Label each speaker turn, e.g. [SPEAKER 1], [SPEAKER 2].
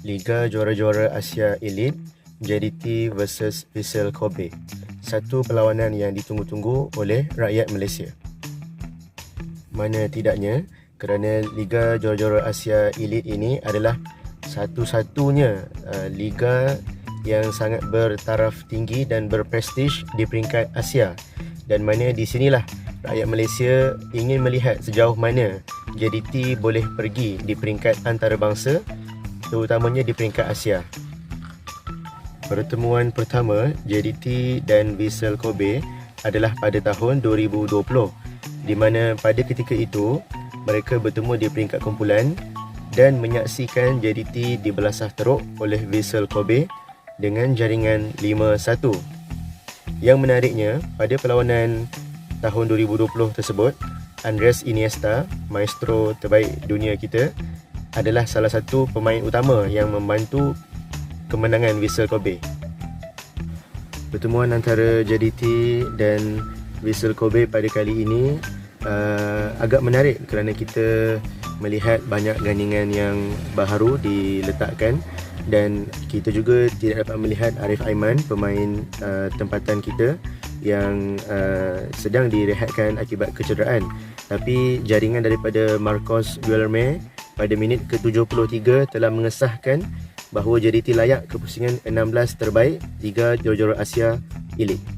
[SPEAKER 1] Liga Juara-Juara Asia Elite JDT vs Vissel Kobe. Satu perlawanan yang ditunggu-tunggu oleh rakyat Malaysia. Mana tidaknya, kerana Liga Juara-Juara Asia Elite ini adalah satu-satunya liga yang sangat bertaraf tinggi dan berprestij di peringkat Asia, dan mana di sinilah rakyat Malaysia ingin melihat sejauh mana JDT boleh pergi di peringkat antarabangsa, terutamanya di peringkat Asia. Pertemuan pertama JDT dan Vissel Kobe adalah pada tahun 2020, di mana pada ketika itu mereka bertemu di peringkat kumpulan dan menyaksikan JDT dibelasah teruk oleh Vissel Kobe dengan jaringan 5-1. Yang menariknya, pada perlawanan tahun 2020 tersebut, Andres Iniesta, maestro terbaik dunia kita, adalah salah satu pemain utama yang membantu kemenangan Vissel Kobe. Pertemuan antara JDT dan Vissel Kobe pada kali ini agak menarik kerana kita melihat banyak gandingan yang baharu diletakkan, dan kita juga tidak dapat melihat Arif Aiman, pemain tempatan kita yang sedang direhatkan akibat kecederaan. Tapi jaringan daripada Marcos Guilherme pada minit ke-73 telah mengesahkan bahawa JDT layak ke pusingan 16 terbaik Liga Juara-Juara Asia Elite.